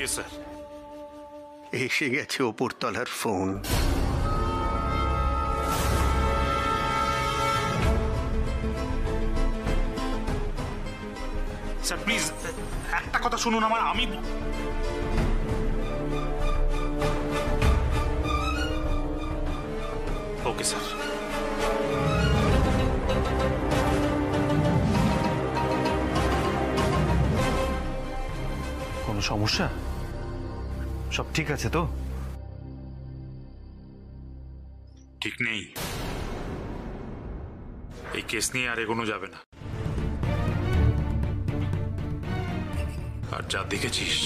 Yes sir. এসে গেছে ওপরতলার phone. Sir please একটা কথা শুনুন আমার। আমি ওকে স্যার। কোনো সমস্যা? সব ঠিক আছে তো? ঠিক নেই, এই কেস নিয়ে আর এগোনো যাবে না। আর যা দেখেছিস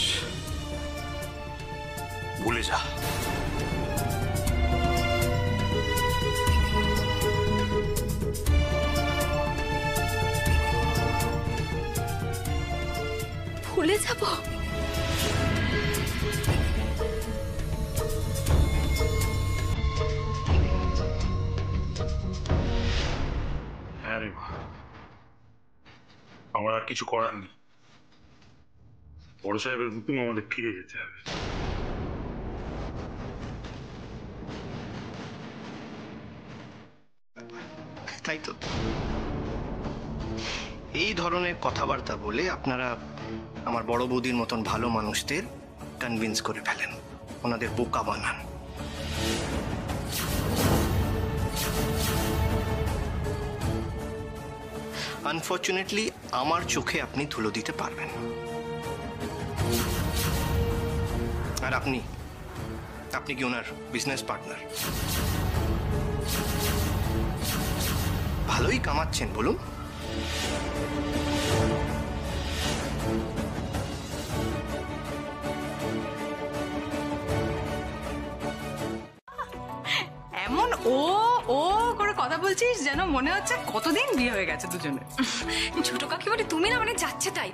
ভুলে যা। ভুলে যাব? হ্যাঁ রে, আমার আর কিছু করার নেই। বড় সাহেবের হুকুম আমাদের ফিরে যেতে হবে। তাই তো, এই ধরনের কথাবার্তা বলে আপনারা আমার বড় বৌদির মতন ভালো মানুষদের কনভিন্স করে ফেলেন, ওনাদের বোকা বানান। আনফর্চুনেটলি আমার চোখে আপনি ধুলো দিতে পারবেন। আর আপনি কি ওনার বিজনেস পার্টনার? ভালোই কামাচ্ছেন বলুন। এমন ও ও করে কথা বলছিস যেন মনে হচ্ছে কতদিন বিয়ে হয়ে গেছে দুজনে। ছোট কাকিমণি তুমি না মানে যাচ্ছে তাই।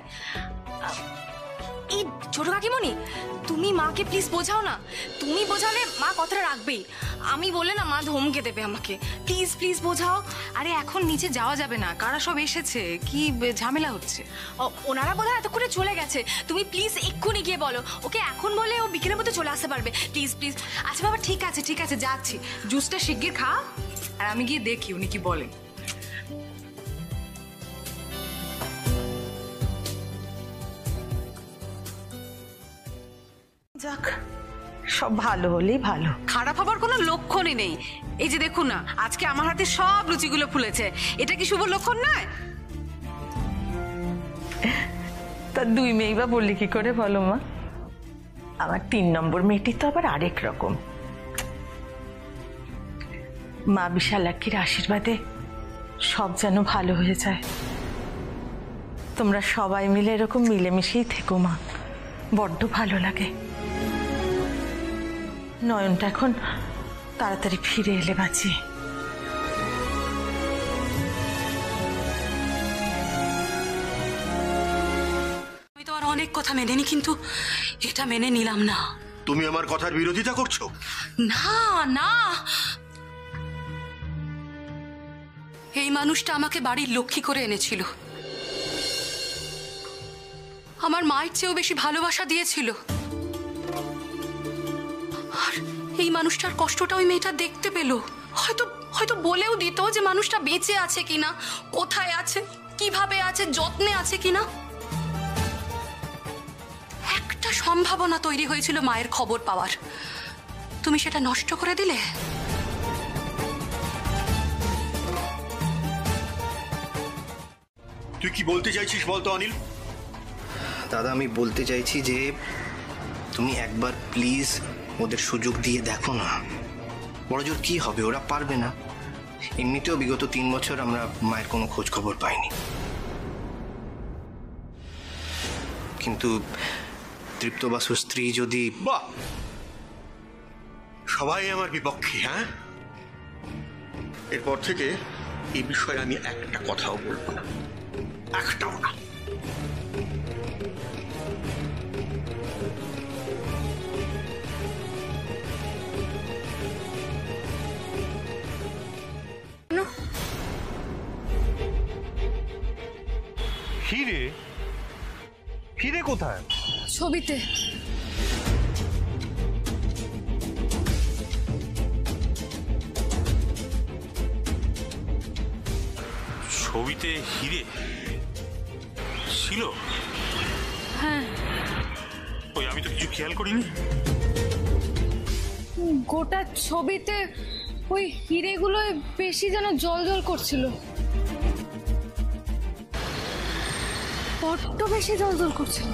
এই ছোট কাকিমণি তুমি মাকে প্লিজ বোঝাও না। তুমি বোঝালে মা কথাটা রাখবেই। আমি বললে না মা ধমকে দেবে আমাকে। প্লিজ প্লিজ বোঝাও। আরে এখন নিচে যাওয়া যাবে না, কারা সব এসেছে, কি ঝামেলা হচ্ছে। ওনারা বোধহয় এতক্ষণে চলে গেছে। তুমি প্লিজ এক্ষুনি গিয়ে বলো ওকে, এখন বলে ও বিকেলের মধ্যে চলে আসতে পারবে। Please please. আচ্ছা বাবা ঠিক আছে ঠিক আছে, যাচ্ছি। জুসটা শিগগির খা আর আমি গিয়ে দেখি উনি কি বলেন। যাক, সব ভালো হলেই ভালো। খারাপ হবার কোনো লক্ষণই নেই। এই যে দেখুন না, আজকে আমার হাতে সব লুচিগুলো ফুলেছে, এটা কি শুভ লক্ষণ নয়? তা দুই মেয়ে বা বললি কি করে বলো মা? আমার 3 নম্বর মেয়েটি তো আবার আরেক রকম। মা বিশালাক্ষীর আশীর্বাদে সব যেন ভালো হয়ে যায়। তোমরা সবাই মিলে এরকম মিলেমিশেই থেকো মা, বড্ড ভালো লাগে। নয়নটা এখন তাড়াতাড়ি ফিরে এলে বাঁচি। আমি তো আর অনেক কথা মেনে নি, কিন্তু এটা মেনে নিলাম না। তুমি আমার কথার বিরোধিতা করছো? না না, এই মানুষটা আমাকে বাড়ির লক্ষ্মী করে এনেছিল, আমার মায়ের চেয়েও বেশি ভালোবাসা দিয়েছিল। আর এই মানুষটার কষ্টটা ওই মেয়েটা দেখতে পেল। হয়তো হয়তো বলেও দিত যে মানুষটা বেঁচে আছে কিনা, কোথায় আছে, কিভাবে আছে, যত্নে আছে কিনা। একটা সম্ভাবনা তৈরি হয়েছিল মায়ের খবর পাওয়ার, তুমি সেটা নষ্ট করে দিলে। তুই কি বলতে চাইছিস বলতো অনিল? দাদা, আমি বলতে চাইছি যে তুমি একবার প্লিজ ওদের সুযোগ দিয়ে দেখো না। বড়জোর কি হবে, ওরা পারবে না। এমনিতেও বিগত 3 বছর আমরা মায়ের কোনো খোঁজ খবর পাইনি। কিন্তু তৃপ্ত বাসু স্ত্রী যদি... বাহ, সবাই আমার বিপক্ষে। হ্যাঁ, এরপর থেকে এই বিষয়ে আমি একটা কথাও বলবো না, একটাও না। হিরে? হিরে কোথায়? ছবিতে। ছবিতে হিরে ছিল? হ্যাঁ, ওই আমি তো কিছু খেয়াল করিনি। গোটা ছবিতে ওই হিরেগুলো বেশি যেন জল জল করছিল, বড্ড বেশি জল জল করছিল।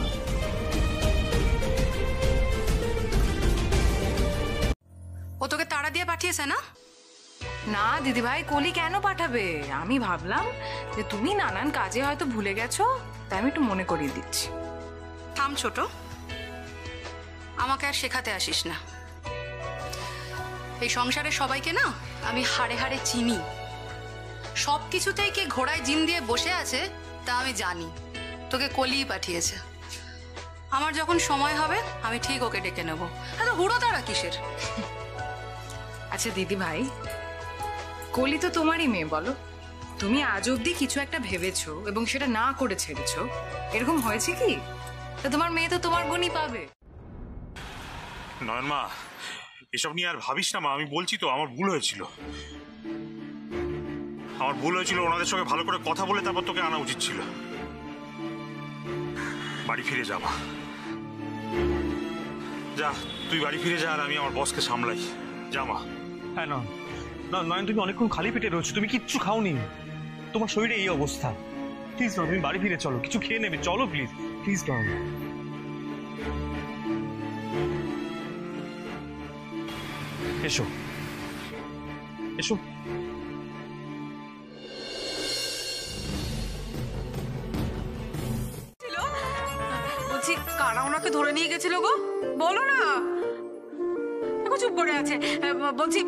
ও তোকে তাড়া দিয়ে পাঠিয়েছে না? না দিদিভাই, কলি কেন পাঠাবে? আমি ভাবলাম যে তুমি নানান কাজে হয়তো ভুলে গেছো, তাই আমি একটু মনে করিয়ে দিচ্ছি। থাম ছোট, আমাকে আর শেখাতে আসিস না। এই সংসারের সবাইকে না আমি হাড়ে হাড়ে চিনি। সব কিছুতেই কে ঘোড়ায় জিন দিয়ে বসে আছে তা আমি জানি। তোকে কলিই পাঠিয়েছে। আমার যখন সময় হবে আমি ঠিক ওকে ডেকে নেব। এত হুড়ো তারা কিসের? আচ্ছা দিদিভাই, কলি তো তোমারই মেয়ে, বলো তুমি আজ অব্দি কিছু একটা ভেবেছো এবং সেটা না করে ছেড়েছো, এরকম হয়েছে কি? তা তোমার মেয়ে তো তোমার গুণই পাবে। নয়ন মা, এসব নিয়ে আর ভাবিস না মা। আমি বলছি তো, আমার ভুল হয়েছিল। আমার ভুল হয়েছিল, ওনাদের সঙ্গে ভালো করে কথা বলে তারপর তোকে আনা উচিত ছিল। বাড়ি ফিরে যা মা, যা তুই বাড়ি ফিরে যা, আর আমি আমার বসকে সামলাই। যা মা। হ্যাঁ না না নয়ন, তুমি অনেকক্ষণ খালি পেটে রয়েছো, তুমি কিচ্ছু খাওনি, তোমার শরীরে এই অবস্থা। প্লিজ না, তুমি বাড়ি ফিরে চলো, কিছু খেয়ে নেবে, চলো প্লিজ প্লিজ নয়ন। এসো এসো। বলছি কারা ওনাকে ধরে নিয়ে গেছিল গো? বলো না, দেখো চুপ করে আছে। বলছি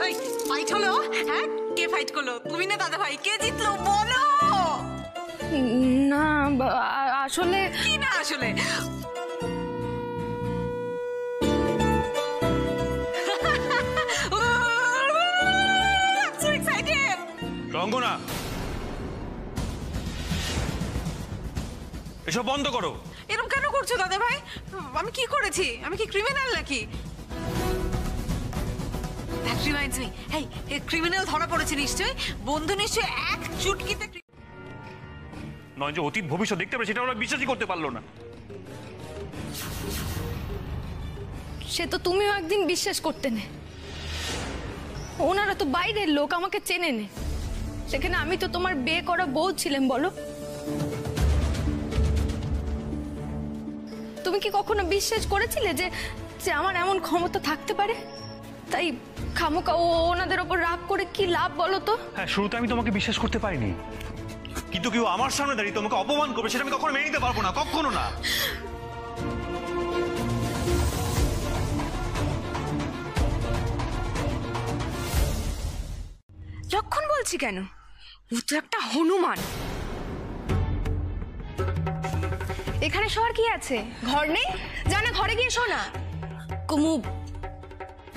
এই ফাইট হলো? হ্যাঁ, কে ফাইট করলো? তুমি না দাদা ভাই? কে জিতলো বলো? না, আসলে কি না আসলে? রঙ্গনা, এসব বন্ধ করো। এরকম কেন করছো দাদা ভাই? আমি কি করেছি? আমি কি ক্রিমিনাল নাকি? ক্রিমিনাল ধরা পড়েছে নিশ্চয়ই, বন্ধু নিশ্চয়ই এক চুটকিতে। নয় যে অতীত ভবিষ্যৎ দেখতে পারে, সেটা ওরা বিশ্বাসই করতে পারলো না। সে তো তুমিও একদিন বিশ্বাস করতে নে। ওনারা তো বাইরের লোক, আমাকে চেনে নে। সেখানে আমি তো তোমার বিয়ে করা বউ ছিলাম, বলো। তুমি কি কখনো বিশ্বাস করেছিলে যে যে আমার এমন ক্ষমতা থাকতে পারে? তাই খামোকা ওনাদের ওপর রাগ করে কি লাভ, বলো তো? হ্যাঁ, শুরুতে আমি তোমাকে বিশ্বাস করতে পারিনি, কিন্তু কেউ আমার সামনে দাঁড়িয়ে তোমাকে অপমান করবে সেটা আমি কখনো মেনে নিতে পারবো না, কখনো না। লক্ষণ বলছি কেন? ও তো একটা হনুমান। এখানে শোয়ার কি আছে? ঘর নেই? জানা ঘরে গিয়ে শো না। কুমু,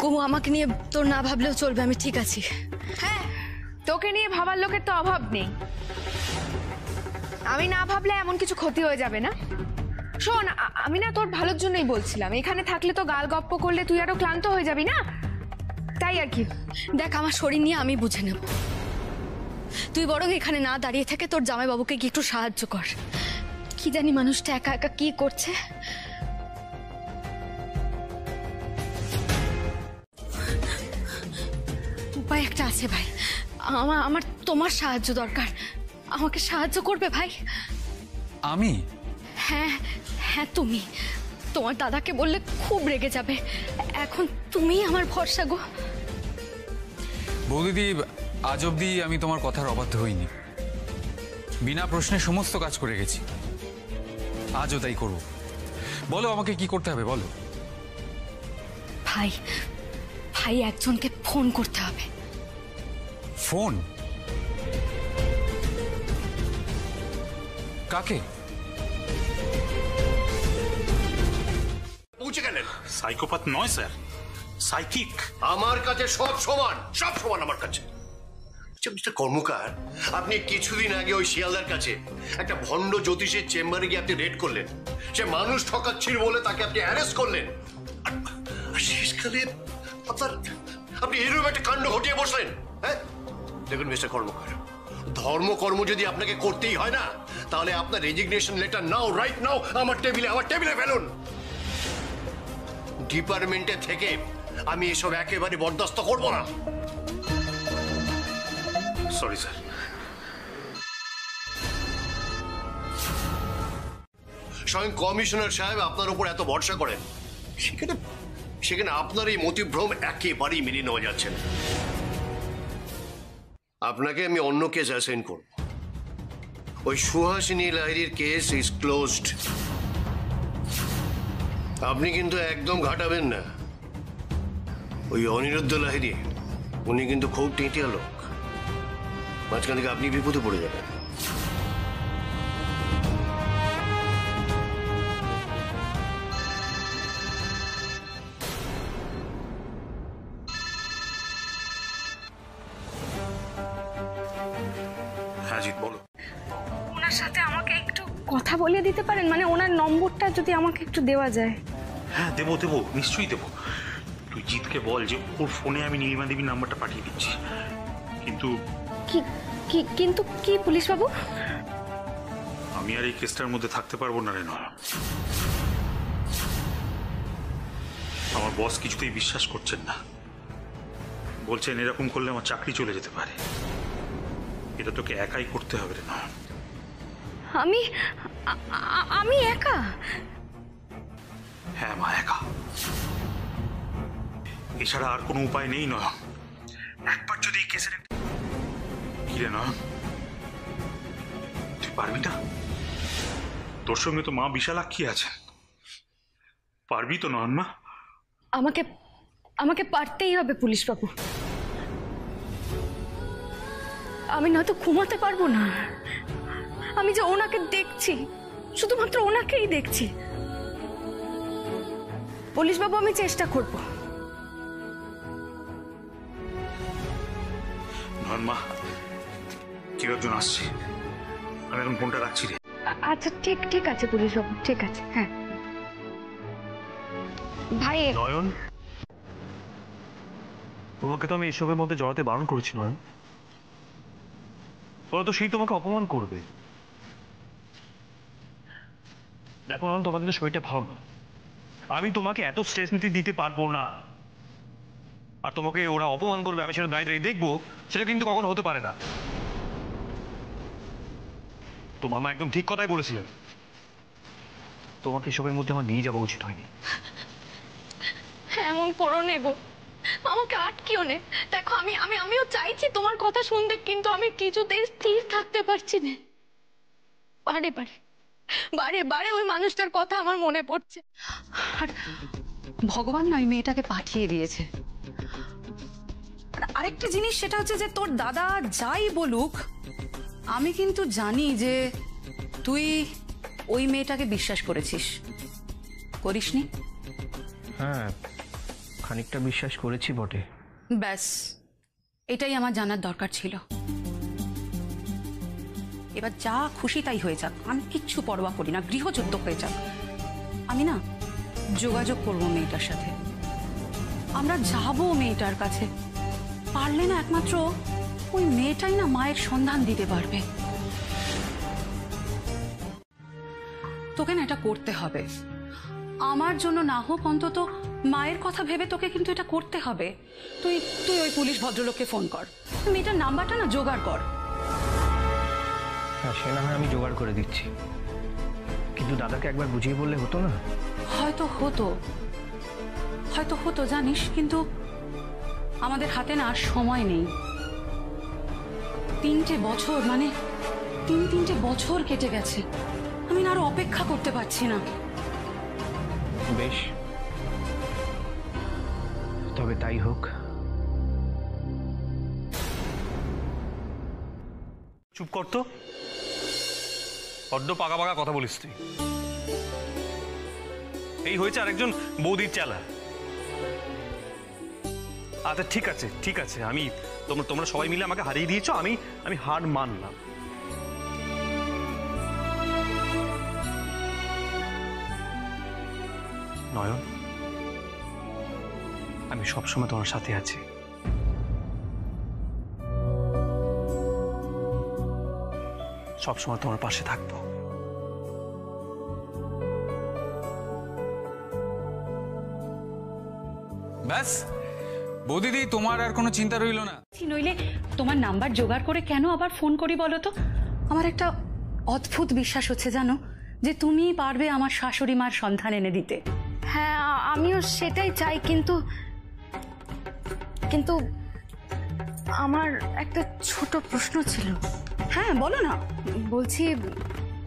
কুমু, আমাকে নিয়ে তোর না ভাবলেও চলবে, আমি ঠিক আছি। হ্যাঁ, তোকে নিয়ে ভাবার লোকের তো অভাব নেই। আমি না ভাবলে এমন কিছু ক্ষতি হয়ে যাবে না। শোন, আমি না তোর ভালোর জন্যই বলছিলাম, এখানে থাকলে তো গাল গপ্প করলে তুই আরো ক্লান্ত হয়ে যাবি না, তাই আর কি। দেখ, আমার শরীর নিয়ে আমি বুঝে নেব। তুই বরং এখানে না দাঁড়িয়ে থেকে তোর জামাইবাবুকে গিয়ে একটু সাহায্য কর। কি জানি মানুষটা একা একা কি করছে। উপায় একটা আছে ভাই। আমার তোমার সাহায্য দরকার। আমাকে সাহায্য করবে ভাই? আমি? হ্যাঁ হ্যাঁ, তুমি। তোমার দাদাকে বললে খুব রেগে যাবে। এখন তুমিই আমার ভরসা গো। বৌদিদি, আজ অব্দি আমি তোমার কথার অবাধ্য হইনি। বিনা প্রশ্নে সমস্ত কাজ করে গেছি, আজও তাই করব। বলো আমাকে কি করতে হবে, বলো। ভাই, ভাই একজনকে ফোন করতে হবে। ফোন? কাকে? পৌঁছে গেলেন? সাইকোপ্যাথ নয় স্যার, সাইকিক। আমার কাছে সব সমান, সব সমান আমার কাছে। মিস্টার কর্মকার, আপনি কিছুদিন আগে ওই শিয়ালদার কাছে একটা ভণ্ড জ্যোতিষের চেম্বারে গিয়ে আপনি রেড করলেন। সে মানুষ ঠকাচ্ছিল বলে তাকে আপনি অ্যারেস্ট করলেন। আর শেষকালে আপনি এরকম একটা কাণ্ড ঘটিয়ে বসলেন। হ্যাঁ, দেখুন মিস্টার কর্মকার, ধর্মকর্ম যদি আপনাকে করতেই হয় না, তাহলে আপনার রেজিগনেশন লেটার নাও, রাইট নাও, আমার টেবিলে ফেলুন। ডিপার্টমেন্টে থেকে আমি এসব একেবারে বরদাস্ত করব না। Sorry sir. স্বয়ং কমিশনার সাহেব আপনার উপর এত ভরসা করেন, সেখানে আপনার এই মতিভ্রম একেবারেই মেনে নেওয়া যাচ্ছে না। আপনাকে আমি অন্য কেস অ্যাসাইন করব। ওই সুহাসিনী লাহিড়ীর কেস ইজ ক্লোজড। আপনি কিন্তু একদম ঘাটাবেন না। ওই অনিরুদ্ধ লাহিড়ী, উনি কিন্তু খুব টেঁটিয়া লোক। মাঝখান থেকে আপনি বিপদে পড়ে যাবেন। হ্যাঁ জিৎ বলো। ওনার সাথে আমাকে একটু কথা বলিয়ে দিতে পারেন? মানে ওনার নম্বরটা যদি আমাকে একটু দেওয়া যায়। হ্যাঁ দেবো নিশ্চয়ই দেবো। তুই জিৎকে বল যে ওর ফোনে আমি নীলিমা দেবীর নাম্বারটা পাঠিয়ে দিচ্ছি। কিন্তু কিন্তু কি পুলিশ বাবু? আমি আর এই কেসটার মধ্যে থাকতে পারবো না রে নয়। আমার বস কিছুতেই বিশ্বাস করছেন না, বলছেন এরকম করলে আমার চাকরি চলে যেতে পারে। এটা তোকে একাই করতে হবে রে নয়। আমি একা? হ্যাঁ মা, একা। এছাড়া আর কোনো উপায় নেই নয়। একবার যদি এই কেসের কি রে নয়, তুই পারবি না? তোর সঙ্গে তো মা বিশালাক্ষী আছেন, পারবি তো নয় মা? আমাকে পারতেই হবে পুলিশ বাবু। আমি নয়তো ঘুমাতে পারবো না। আমি যে ওনাকে দেখছি, শুধুমাত্র ওনাকেই দেখছি। পুলিশ বাবু আমি চেষ্টা করব। মা, কেউ একজন আসছে, আমি এখন ফোনটা রাখছি রে। আচ্ছা ঠিক আছে পুলিশ বাবু, ঠিক আছে। হ্যাঁ ভাই। নয়ন, তোমাকে তো আমি এসবের মধ্যে জড়াতে বারণ করেছি নয়ন। ওরা তো সেই তোমাকে অপমান করবে। দেখো নয়ন, তোমাদের তো শরীরটা ভালো না। আমি তোমাকে এত স্ট্রেস নিতে দিতে পারবো না। আর তোমাকে ওরা অপমান করবে আমি সেটা দাঁড়িয়ে দেখবো, সেটা কিন্তু কখনো হতে পারে না। তো মামা একদম ঠিক কথাই বলেছিলেন, তোমাকে এসবের মধ্যে আমার নিয়ে যাওয়া উচিত হয়নি। এমন করো নে গো, আমাকে আটকিও নে। দেখো আমিও চাইছি তোমার কথা শুনতে, কিন্তু আমি কিছুতেই স্থির থাকতে পারছি না। বারে ওই মানুষটার কথা আমার মনে পড়ছে। আর ভগবান না ওই মেয়েটাকে পাঠিয়ে দিয়েছে। আর আরেকটা জিনিস, সেটা হচ্ছে যে তোর দাদা যাই বলুক, আমি কিন্তু জানি যে তুই ওই মেয়েটাকে বিশ্বাস করেছিস, করিসনি? হ্যাঁ, খানিকটা বিশ্বাস করেছি বটে। ব্যাস, এটাই আমার জানার দরকার ছিল। এবার যা খুশি তাই হয়ে যাক, আমি কিচ্ছু পরোয়া করি না, গৃহযুদ্ধ হয়ে যাক। আমি না যোগাযোগ করবো মেয়েটার সাথে, আমরা যাবো মেয়েটার কাছে। পারলে না একমাত্র ওই মেয়েটাই না মায়ের সন্ধান দিতে পারবে। তোকে না এটা করতে হবে, আমার জন্য না হোক অন্তত মায়ের কথা ভেবে তোকে কিন্তু এটা করতে হবে। তুই ওই পুলিশ ভদ্রলোককে ফোন কর, মেয়েটার নাম্বারটা না জোগাড় কর। হ্যাঁ, সে না হয় আমি জোগাড় করে দিচ্ছি, কিন্তু দাদাকে একবার বুঝিয়ে বললে হতো না? হয়তো হতো জানিস, কিন্তু আমাদের হাতে না আর সময় নেই। 3টে বছর, মানে তিনটে বছর কেটে গেছে, আমি না আরো অপেক্ষা করতে পারছি না। বেশ, তবে তাই হোক। চুপ কর তো, বড্ড পাকা পাকা কথা বলিস তুই। এই হয়েছে আরেকজন বৌদির চালা। আচ্ছা ঠিক আছে, আমি তোমরা সবাই মিলে আমাকে হারিয়ে দিয়েছো, আমি হার মানলাম। নয়ন, আমি সবসময় তোমার সাথে আছি। সবসময় তোমার পাশে থাকবো। ব্যাস বৌদিদি, তোমার আর কোনো চিন্তা রইল না। নইলে তোমার নাম্বার জোগাড় করে কেন আবার ফোন করি বলো তো? আমার একটা অদ্ভুত বিশ্বাস হচ্ছে জানো, যে তুমিই পারবে আমার শাশুড়ি মার সন্ধান এনে দিতে। হ্যাঁ আমিও সেটাই চাই, কিন্তু কিন্তু আমার একটা ছোট প্রশ্ন ছিল। হ্যাঁ বলো না। বলছি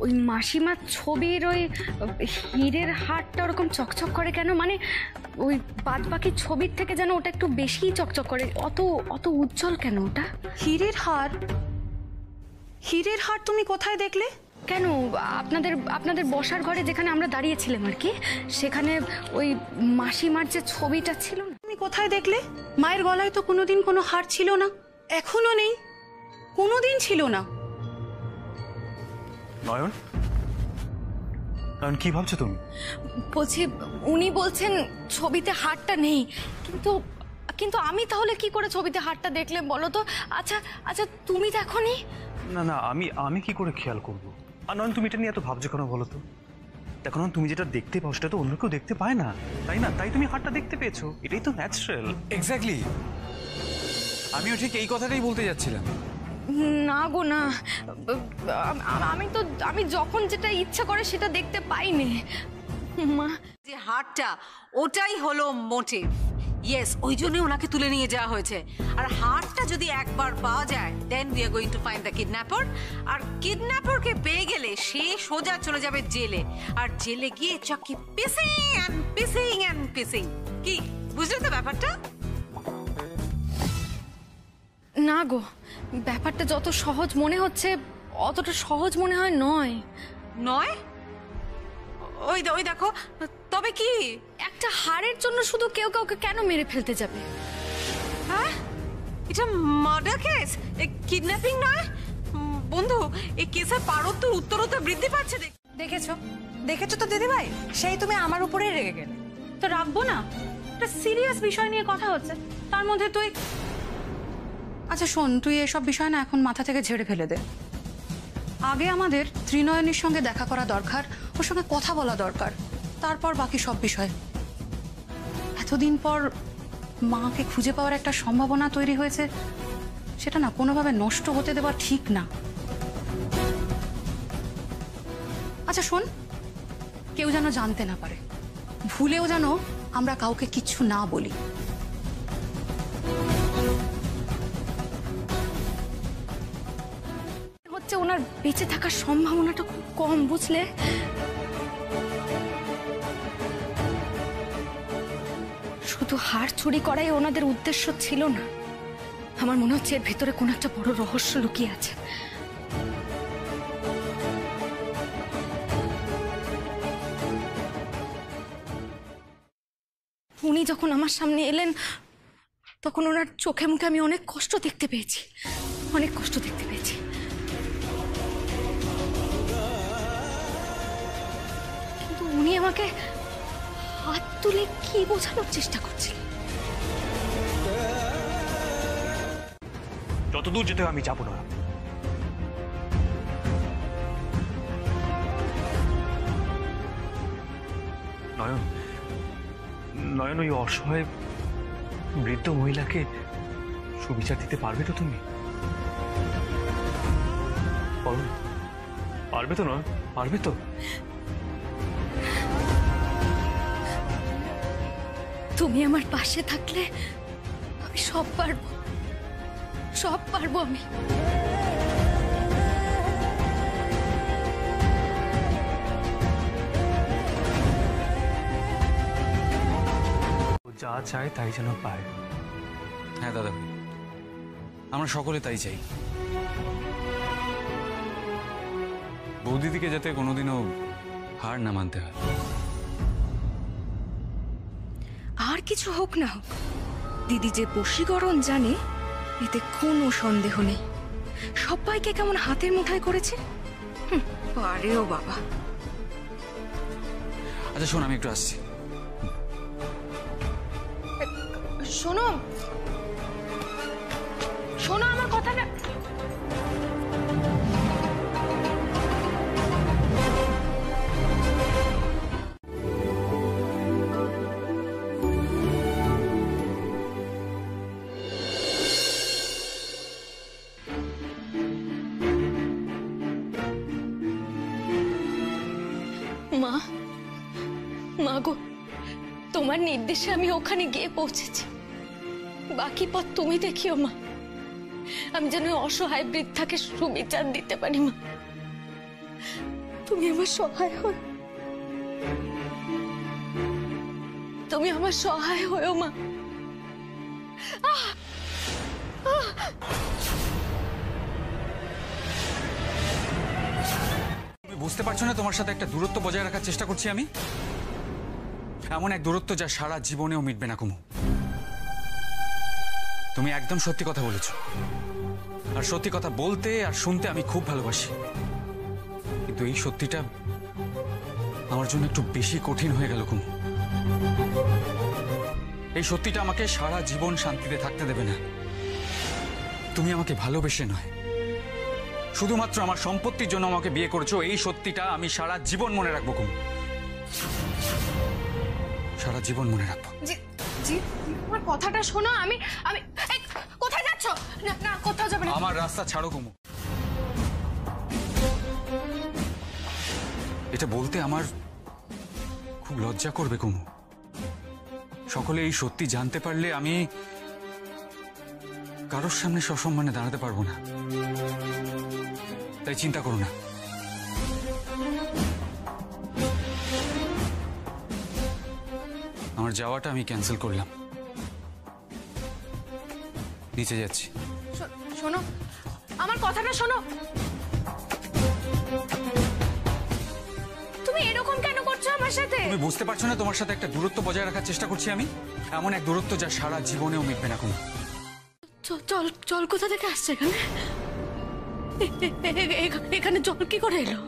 ওই মাসিমার ছবির ওই হীরের হারটা ওরকম চকচক করে কেন? মানে ওই বাদ বাকি ছবির থেকে যেন ওটা একটু বেশি চকচক করে, অত অত উজ্জ্বল কেন ওটা? হীরের হার? হীরের হার তুমি কোথায় দেখলে? কেন আপনাদের আপনাদের বসার ঘরে যেখানে আমরা দাঁড়িয়েছিলাম আর কি, সেখানে ওই মাসিমার যে ছবিটা ছিল না। তুমি কোথায় দেখলে? মায়ের গলায় তো কোনোদিন কোনো হার ছিল না, এখনো নেই, কোনোদিন ছিল না। নয়ন, নয়ন কি ভাবছো তুমি? বলছি উনি বলছেন ছবিতে হারটা নেই, কিন্তু কিন্তু আমি তাহলে কি করে ছবিতে হারটা দেখলে বলো তো? আচ্ছা আচ্ছা তুমি দেখোনি? না না, আমি কি করে খেয়াল করবো? আর নয়ন তুমি এটা নিয়ে এত ভাবছো কেন বলো তো? দেখো না, তুমি যেটা দেখতে পাও সেটা তো অন্য কেউ দেখতে পায় না, তাই না? তাই তুমি হারটা দেখতে পেয়েছো, এটাই তো ন্যাচারাল। এক্স্যাক্টলি, আমিও ঠিক এই কথাটাই বলতে যাচ্ছিলাম। না গো না, আমি যখন যেটা ইচ্ছা করে সেটা দেখতে পাইনি মা। যে হারটা, ওটাই হলো মোটিভ। ইয়েস, ওই জন্যই ওনাকে তুলে নিয়ে যাওয়া হয়েছে। আর হারটা যদি একবার পাওয়া যায়, then we are going to find the kidnapper. আর কিডন্যাপারকে পেয়ে গেলে সে সোজা চলে যাবে জেলে, আর জেলে গিয়ে চকি পিসিং অ্যান্ড পিসিং অ্যান্ড পিসিং। কি বুঝলে তো ব্যাপারটা? না গো, ব্যাপারটা যত সহজ মনে হচ্ছে অতটা সহজ মনে হয় নয়। নয়? ওই দেখো, তবে কি? একটা হারের জন্য শুধু কেউ কাউকে কেন মেরে ফেলতে যাবে? হ্যাঁ, এটা মার্ডার কেস, কিডন্যাপিং নয়। বন্ধু, এই কেসের পারদ তো উত্তরোত্তর বৃদ্ধি পাচ্ছে। দেখেছো তো দিদি ভাই, সেই তুমি আমার উপরেই রেগে গেলে। তো রাখবো না, একটা সিরিয়াস বিষয় নিয়ে কথা হচ্ছে, তার মধ্যে তুই। আচ্ছা শোন, তুই এসব বিষয় না এখন মাথা থেকে ঝেড়ে ফেলে দে। আগে আমাদের ত্রিনয়নীর সঙ্গে দেখা করা দরকার, ওর সঙ্গে কথা বলা দরকার, তারপর বাকি সব বিষয়। এতদিন পর মাকে খুঁজে পাওয়ার একটা সম্ভাবনা তৈরি হয়েছে, সেটা না কোনোভাবে নষ্ট হতে দেওয়া ঠিক না। আচ্ছা শোন, কেউ যেন জানতে না পারে, ভুলেও যেন আমরা কাউকে কিচ্ছু না বলি। হচ্ছে ওনার বেঁচে থাকার সম্ভাবনাটা খুব কম, বুঝলে? শুধু হার চুরি করাই ওনাদের উদ্দেশ্য ছিল না, আমার মনে হচ্ছে এর ভেতরে কোনো একটা বড় রহস্য লুকিয়ে আছে। উনি যখন আমার সামনে এলেন তখন ওনার চোখে মুখে আমি অনেক কষ্ট দেখতে পেয়েছি, অনেক কষ্ট দেখতে পেয়েছি। কিন্তু উনি আমাকে হাত তুলে কি বোঝানোর চেষ্টা করছিলেন? যতদূর যেতে আমি যাবো না। নয়ন, নয়ন, ওই অসহায় বৃদ্ধ মহিলাকে সুবিচার দিতে পারবে তো তুমি? বলো, পারবে তো? নয় পারবে তো? তুমি আমার পাশে থাকলে আমি সব পারবো, সব পারবো আমি। যা চায় তাই যেন পায়। হ্যাঁ দাদা ভাই, আমরা সকলে তাই চাই। বৌদিদিকে যাতে কোনোদিনও হার না মানতে হয়। আর কিছু হোক না হোক, দিদি যে বশীকরণ জানে এতে কোনো সন্দেহ নেই। সবাইকে কেমন হাতের মুঠায় করেছে। পারেও বাবা। আচ্ছা শোন, আমি একটু আসছি। শোনো, শোনো আমার কথাটা। মা, মা গো, তোমার নির্দেশে আমি ওখানে গিয়ে পৌঁছেছি। বাকি পথ তুমি দেখিও মা, আমি যেন অসহায় বৃদ্ধাকে সুবিচার দিতে পারি মা। তুমি আমার সহায় হও, তুমি আমার সহায় হও মা। তুমি বুঝতে পারছো না তোমার সাথে একটা দূরত্ব বজায় রাখার চেষ্টা করছি আমি? এমন এক দূরত্ব যা সারা জীবনেও মিটবে না কুমু। তুমি একদম সত্যি কথা বলেছ, আর সত্যি কথা বলতে আর শুনতে আমি খুব ভালোবাসি, কিন্তু এই সত্যিটা আমার জন্য একটু বেশি কঠিন হয়ে গেল কুমু। এই সত্যিটা আমাকে সারা জীবন শান্তিতে থাকতে দেবে না। তুমি আমাকে ভালোবেসে নয়, শুধুমাত্র আমার সম্পত্তির জন্য আমাকে বিয়ে করেছো, এই সত্যিটা আমি সারা জীবন মনে রাখবো কুমু, সারা জীবন মনে রাখবো। জি, আমার কথাটা শোনো। আমি আমি কোথায় যাচ্ছ? না না, কোথাও যাবে না। আমার রাস্তা ছাড়ো কুমু। এটা বলতে আমার খুব লজ্জা করবে কুমু। সকলে এই সত্যি জানতে পারলে আমি কারোর সামনে সসম্মানে দাঁড়াতে পারবো না, তাই চিন্তা করো না। আমার যাওয়াটা আমি ক্যান্সেল করলাম, নিচে যাচ্ছি। শোনো, আমার কথাটা শোনো। তুমি এরকম কেন করছো আমার সাথে? তুমি বুঝতে পারছো না তোমার সাথে একটা দূরত্ব বজায় রাখার চেষ্টা করছি আমি? এমন এক দূরত্ব যা সারা জীবনেও মিটবে না কোনো। জল জল কোথা থেকে আসছে এখানে? এখানে জল কি করে এলো?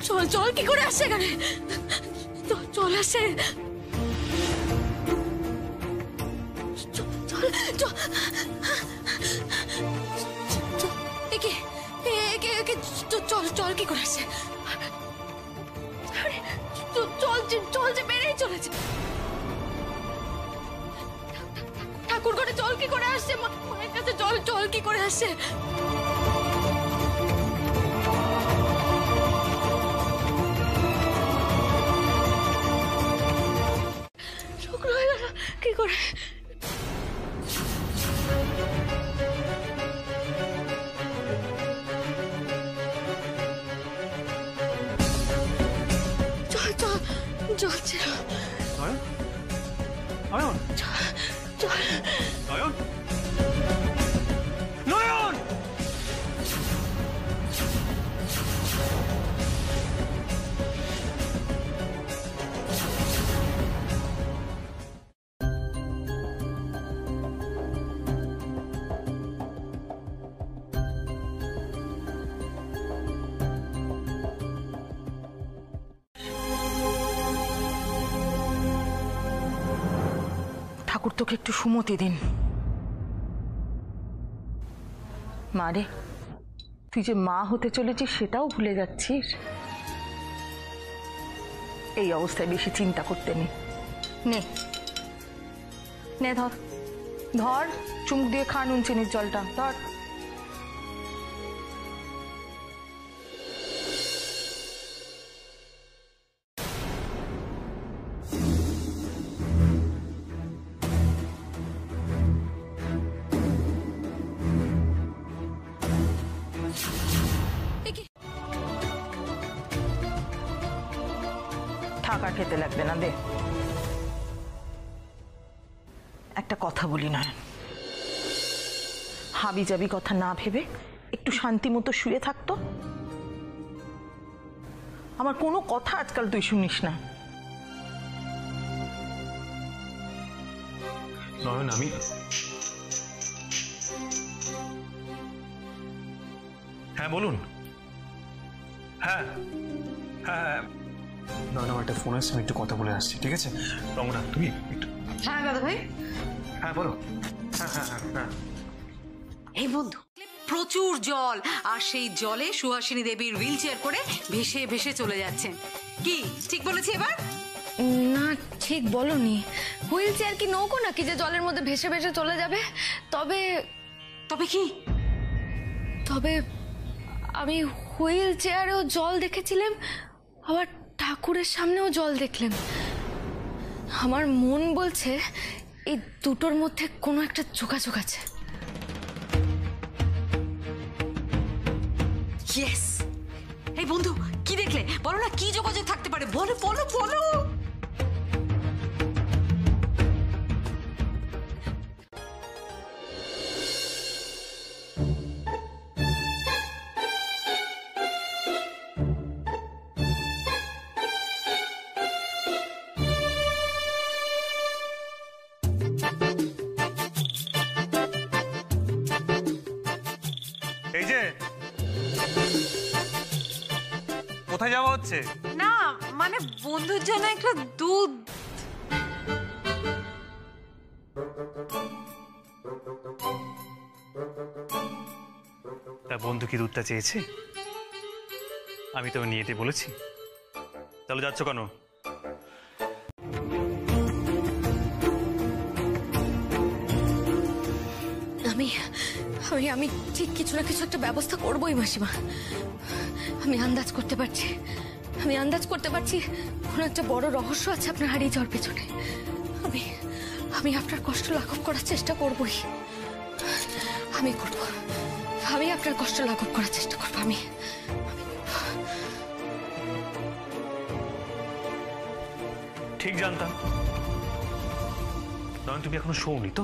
জল জল কি করে আসছে এখানে? জল আসছে। জল কি করে আসছে? জল যে বেড়েই চলেছে। ঠাকুর ঘরে জল কি করে আসছে? মায়ের কাছে জল কি করে আসছে? শুকনো হয়ে গেল কি করে? জল ছিল। নয়ন, নয়ন, নয়ন! ঠাকুর তোকে একটু সুমতি দিন। মা রে, তুই যে মা হতে চলেছিস সেটাও ভুলে যাচ্ছিস। এই অবস্থায় বেশি চিন্তা করতে নেই। নে নে, ধর ধর, চুমুক দিয়ে খা নুন চিনির জলটা, ধর। টাকা খেতে লাগবে না, দে। একটা কথা বলি না, হাবি জাবি কথা না ভেবে একটু শান্তি মতো শুয়ে থাকতো। আমার কোনো কথা আজকাল তুই শুনিস না। নয়ন, আমি হ্যাঁ বলুন। হ্যাঁ হ্যাঁ হ্যাঁ, নয়ন আমার একটা ফোন আসছে, আমি একটু কথা বলে আসছি, ঠিক আছে? রমনা, তুমি একটু। হ্যাঁ দাদা ভাই। হ্যাঁ বলো। হ্যাঁ হ্যাঁ হ্যাঁ হ্যাঁ। এই বন্ধু, প্রচুর জল, আর সেই জলে সুহাসিনী দেবীর হুইল চেয়ার করে ভেসে ভেসে চলে যাচ্ছেন। কি ঠিক বলেছি এবার? না, ঠিক বলনি। হুইল চেয়ার কি নৌকো নাকি যে জলের মধ্যে ভেসে ভেসে চলে যাবে? তবে তবে কি? তবে আমি হুইল চেয়ারেও জল দেখেছিলাম, আবার ঠাকুরের সামনেও জল দেখলেন। আমার মন বলছে এই দুটোর মধ্যে কোনো একটা যোগাযোগ আছে। ইয়েস। এই বন্ধু, কি দেখলে? বলো না, কি যোগাযোগ থাকতে পারে? বলো বলো বলো। এই যে কোথায় যাওয়া হচ্ছে? না মানে বন্ধুর জন্য একটু দুধ। তা বন্ধু কি দুধটা চেয়েছে? আমি তো নিয়ে যেতে বলেছি। তাহলে যাচ্ছ কেন? আমি আমি আমি ঠিক কিছু না কিছু একটা ব্যবস্থা করবোই মাসিমা। আমি আন্দাজ করতে পারছি, কোনো একটা বড় রহস্য আছে আপনার হারিয়ে যাওয়ার পেছনে। আমি আমি আপনার কষ্ট লাঘব করার চেষ্টা করবই। আমি আপনার কষ্ট লাঘব করার চেষ্টা করবো। আমি ঠিক জানতাম। নয়ন, তুমি এখনো শোনি তো?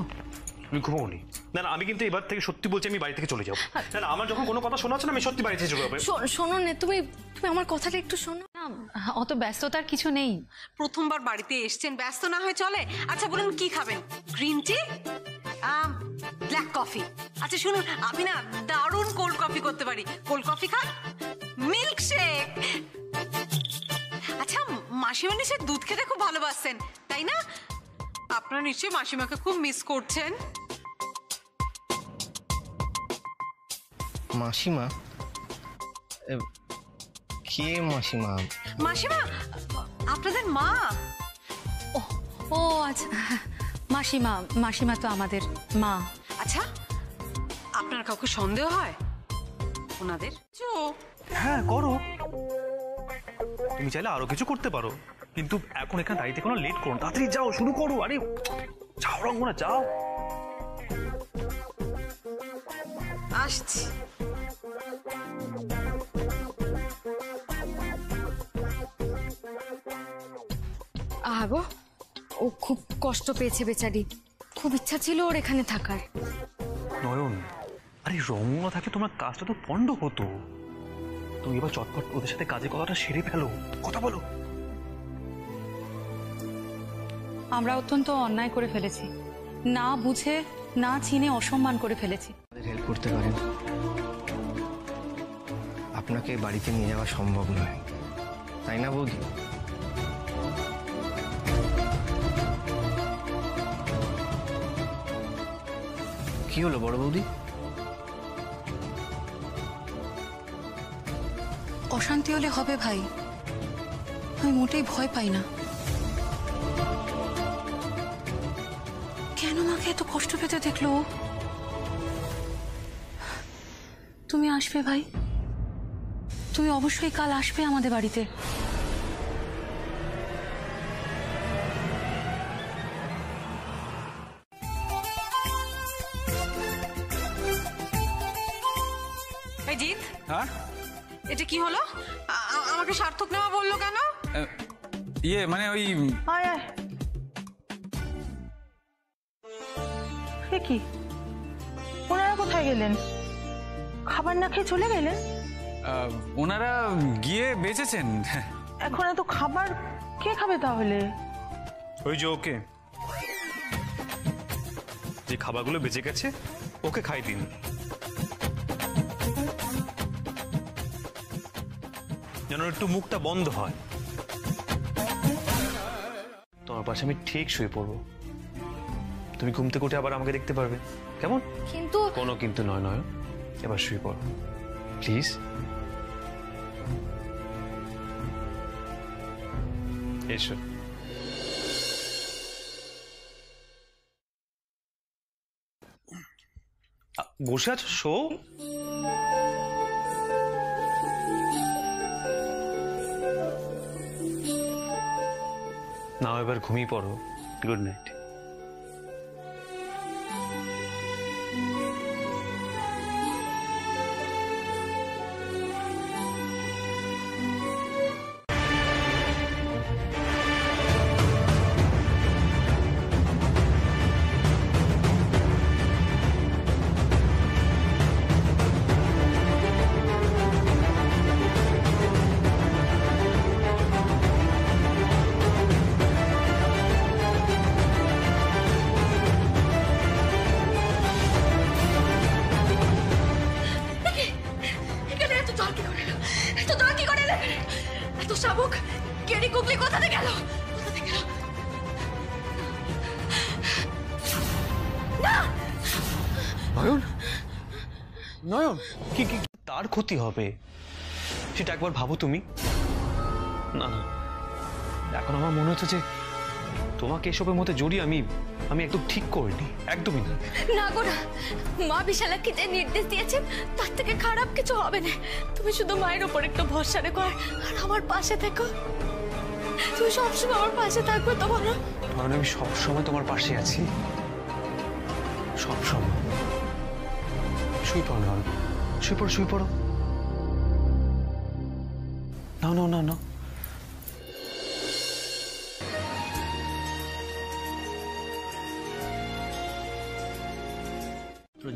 তুমি ঘুমোনি? না না, আমি কিন্তু এবার থেকে সত্যি বলছি, আমি বাড়ি থেকে চলে যাবো। না না, আমার যখন কোনো কথা শোনা হচ্ছে না, আমি সত্যি বাড়ি থেকে চলে যাবো। শোনো না, তুমি আমার কথাটা একটু শোনো। অত ব্যস্ততার কিছু নেই। প্রথমবার বাড়িতে এসছেন, ব্যস্ত না হয়ে চলে। আচ্ছা বলুন, কি খাবেন? Green tea, black coffee? আচ্ছা শুনুন, আমি না দারুণ কোল্ড কফি করতে পারি। কোল্ড কফি খান? Milk shake? আচ্ছা, মাসিমা নিশ্চয় দুধ খেতে খুব ভালোবাসেন, তাই না? আপনারা নিশ্চয়ই মাসিমাকে খুব মিস করছেন। মাসিমা? কে মাসিমা? মাসিমা আপনাদের মা? ও আচ্ছা, মাসিমা তো আমাদের মা। আচ্ছা, আপনার কাউকে সন্দেহ হয় ওনাদের? হ্যাঁ করো, তুমি চাইলে আরো কিছু করতে পারো, কিন্তু এখন এখানে দাঁড়িয়ে কোনো লেট করো, তাড়াতাড়ি যাও, শুরু করো। আরে যাও রঙ্গনা, যাও। আসছি। আগো, ও খুব কষ্ট পেয়েছে বেচারি, খুব ইচ্ছা ছিল ওর এখানে থাকার। নয়ন, আরে রঙ্গনা থাকলে তোমার কাজটা তো পণ্ড হতো। তুমি এবার চটপট ওদের সাথে কাজের কথাটা সেরে ফেলো, কথা বলো। আমরা অত্যন্ত অন্যায় করে ফেলেছি, না বুঝে না চিনে অসম্মান করে ফেলেছি। হেল্প করতে পারেন? আপনাকে বাড়িতে নিয়ে যাওয়া সম্ভব নয়, তাই না বৌদি? কি হলো বড় বৌদি? অশান্তি হলে হবে ভাই, আমি মোটেই ভয় পাই না। কেন মাকে এত কষ্ট পেতে দেখলো? তুমি আসবে ভাই, তুমি অবশ্যই কাল আসবে আমাদের বাড়িতে। জিৎ, হ্যাঁ এটা কি হলো? আমাকে সার্থক নেওয়া বললো কেন? ইয়ে মানে ওই কি, ওনারা কোথায় গেলেন? খাবার না খেয়ে চলে গেলেন? ওনারা গিয়ে বেঁচেছেন। এখন এত খাবার কে খাবে তাহলে? ওই যে ওকে, যে খাবারগুলো বেঁচে গেছে ওকে খাই দিন। যেন একটু মুখটা বন্ধ হয়। তোমার পাশে আমি ঠিক শুয়ে পড়বো, তুমি ঘুম থেকে উঠে আবার আমাকে দেখতে পারবে, কেমন? কিন্তু কোনো কিন্তু নয়, নয় এবার শুয়ে পড়ো প্লিজ। এসো। বসে আছো, শো। নাও এবার ঘুমিয়ে পড়ো। Good night. এখানে এত জল কি করে এলো? এত জল কি করে এলো? এত শাবুক কেড়ি কুকলি কোথাতে গেল? কোথাতে গেল? না নয়ন, নয়ন, কি কি তার ক্ষতি হবে সেটা একবার ভাবো তুমি। না না, এখন আমার মনে হচ্ছে যে তোমাকে এসবের মধ্যে জড়িয়ে আমি একদম ঠিক করিনি, একদমই না। না গো না, মা বিশালাকে যে নির্দেশ দিয়েছেন তার থেকে খারাপ কিছু হবে না। তুমি শুধু মায়ের উপর একটু ভরসা রেখো আর আমার পাশে থেকো। তুমি সবসময় আমার পাশে থাকবে তো বলো? কারণ আমি সবসময় তোমার পাশে আছি, সবসময়। শুয়ে পড়ো না, শুয়ে পড়ো, শুয়ে পড়ো। না না না না,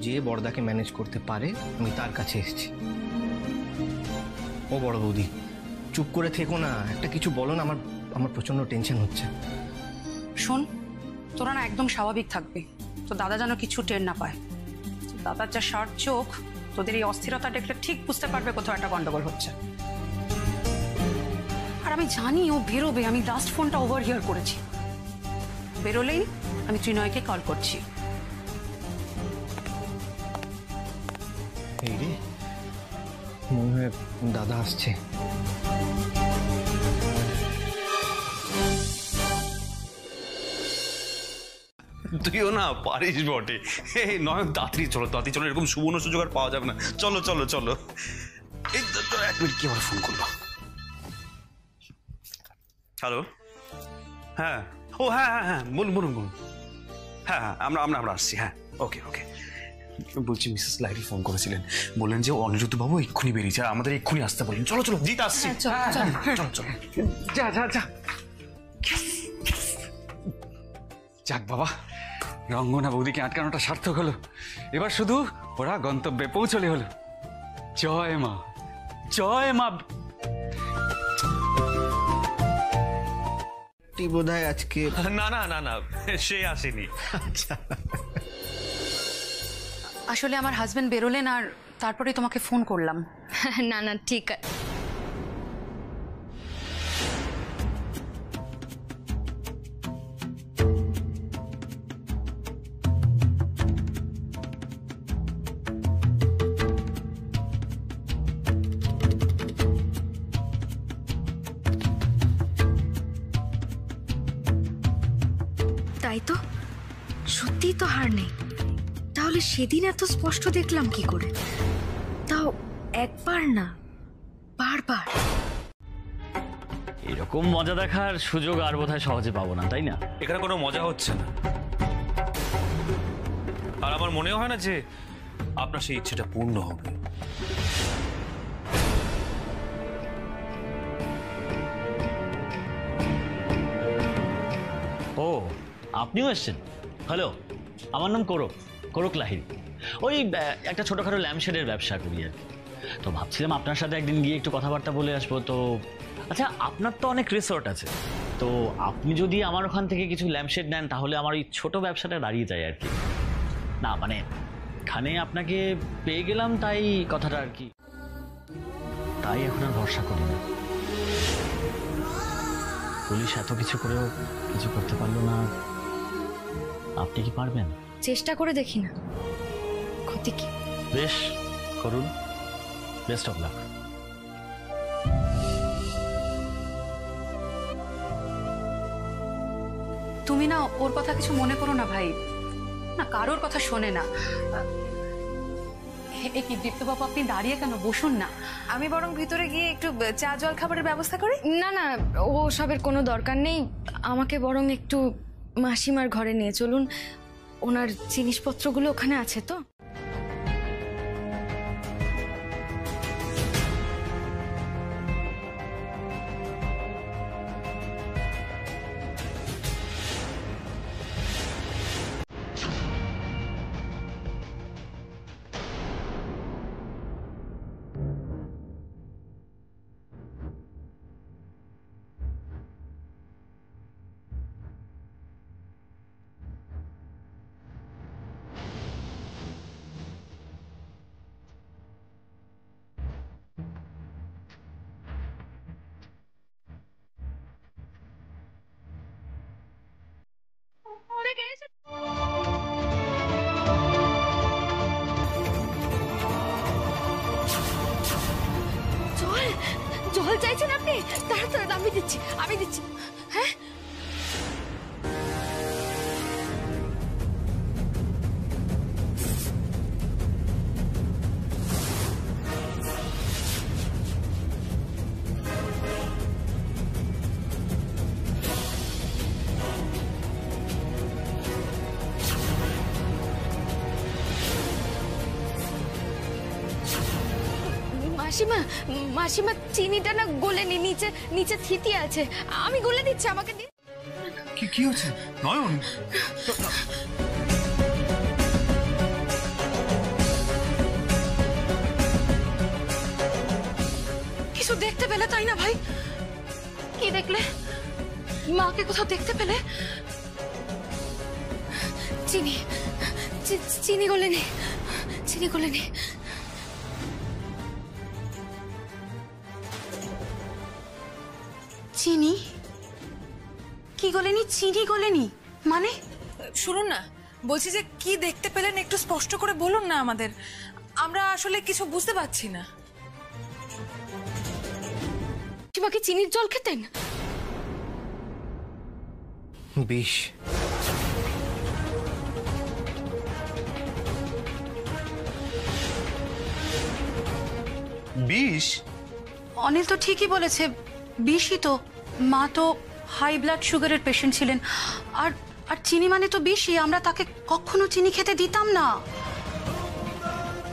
যে বড়দাকে ম্যানেজ করতে পারে আমি তার কাছে এসেছি। ও বড় বৌদি, চুপ করে থেকো না, একটা কিছু বলো না, আমার প্রচন্ড টেনশন হচ্ছে। শোন, তোরা না একদম স্বাভাবিক থাকবি, তো দাদা যেন কিছু টের না পায়। দাদার যা শার্ট চোখ, তোদের এই অস্থিরতা দেখলে ঠিক বুঝতে পারবে কোথাও একটা গন্ডগোল হচ্ছে। আর আমি জানি ও বেরোবে, আমি লাস্ট ফোনটা ওভার হিয়ার করেছি। বেরোলেই আমি ত্রিনয়কে কল করছি। এই রে, মনে হয় দাদা আসছে। তুইও না পারিস বটে। এই নয়, তাড়াতাড়ি চলো, তাড়াতাড়ি চলো, এরকম সুবর্ণ সুযোগ আর পাওয়া যাবে না। চলো চলো চলো। এই তো 1 মিনিট, কি আমার ফোন করলো? হ্যালো, হ্যাঁ, ও হ্যাঁ হ্যাঁ হ্যাঁ, বলুন বলুন বলুন। হ্যাঁ হ্যাঁ, আমরা আসছি। হ্যাঁ, ওকে ওকে। বলছি মিসেস লাইরি ফোন করেছিলেন, বললেন যে অনিরুদ্ধ বাবু এক্ষুনি বেরিয়েছে আর আমাদের এক্ষুনি আসতে বললেন। চলো চলো, জিত আসছি। চলো চলো, যা যা যা। যাক বাবা, রঙ্গনা বৌদিকে আটকানোটা সার্থক হলো। এবার শুধু ওরা গন্তব্যে পৌঁছলে হলো। জয় মা, জয় মা। বোধহয় আজকে না না না না, সে আসেনি। আচ্ছা, আসলে আমার হাজবেন্ড বেরোলেন আর তারপরে তোমাকে ফোন করলাম। না না, ঠিক আছে। তাই তো, সত্যিই তো হার নেই। তাহলে সেদিন এত স্পষ্ট দেখলাম কি করে? তাও একবার না, বারবার। এরকম মজা দেখার সুযোগ আর বোধহয় সহজে পাবো না, তাই না? এখানে কোনো মজা হচ্ছে না, আর আমার মনেও হয় না যে আপনার সেই ইচ্ছেটা পূর্ণ হবে। ও, আপনিও এসছেন? হ্যালো, আমার নাম করক লাহিড়ী। ওই একটা ছোটখাটো ল্যাম্পশেডের ব্যবসা করি আর কি। তো ভাবছিলাম আপনার সাথে একদিন গিয়ে একটু কথাবার্তা বলে আসবো। তো আচ্ছা, আপনার তো অনেক রিসোর্ট আছে, তো আপনি যদি আমার ওখান থেকে কিছু ল্যাম্পশেড নেন তাহলে আমার ওই ছোট ব্যবসাটা দাঁড়িয়ে যায় আর কি। না মানে এখানে আপনাকে পেয়ে গেলাম তাই কথাটা আর কি, তাই এখন আর ভরসা করি না। পুলিশ এত কিছু করেও কিছু করতে পারলো না, আপনি কি পারবেন? চেষ্টা করে দেখি না, ক্ষতি কি? বেশ, করুন। Best of luck. তুমি না ওর কথা কিছু মনে করো না ভাই, না কারোর কথা শোনে না। এ কি দীপ্তবাবু, আপনি দাঁড়িয়ে কেন? বসুন না। আমি বরং ভিতরে গিয়ে একটু চা জল খাবারের ব্যবস্থা করি। না না, ও সবের কোনো দরকার নেই। আমাকে বরং একটু মাসিমার ঘরে নিয়ে চলুন। ওনার জিনিসপত্রগুলো ওখানে আছে তো? জল জল চাইছেন আপনি? তাড়াতাড়ি আমি দিচ্ছি, আমি দিচ্ছি। হ্যাঁ মাসিমা, মাসিমা চিনিটা না গলেনি, নিচে নিচে থিতি আছে। আমি গলে দিচ্ছি, আমাকে দিন। কি হচ্ছে নয়ন? কিছু দেখতে পেলে তাই না ভাই? কি দেখলে? মাকে কোথাও দেখতে পেলে? চিনি চিনি গলেনি, চিনি গলেনি। চিনি কি গলেনি? চিনি গলেনি মানে? শুনুন না, বলছি যে কি দেখতে পেলেন একটু স্পষ্ট করে বলুন না আমাদের। আমরা আসলে কিছু বুঝতে পারছি না। মাসিমাকে চিনির জল খেতেন? বিষ। বিষ? অনিল তো ঠিকই বলেছে, বিষই তো। মা তো হাই ব্লাড সুগারের পেশেন্ট ছিলেন, আর আর চিনি মানে তো বিষই। আমরা তাকে কখনো চিনি খেতে দিতাম না।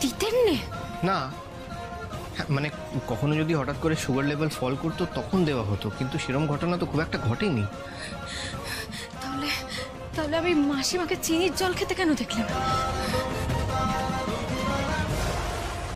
দিতেন না, মানে কখনো যদি হঠাৎ করে সুগার লেভেল ফল করতো তখন দেওয়া হতো, কিন্তু সেরকম ঘটনা তো খুব একটা ঘটেনি। তাহলে তাহলে আমি মাসিমাকে চিনির জল খেতে কেন দেখলাম?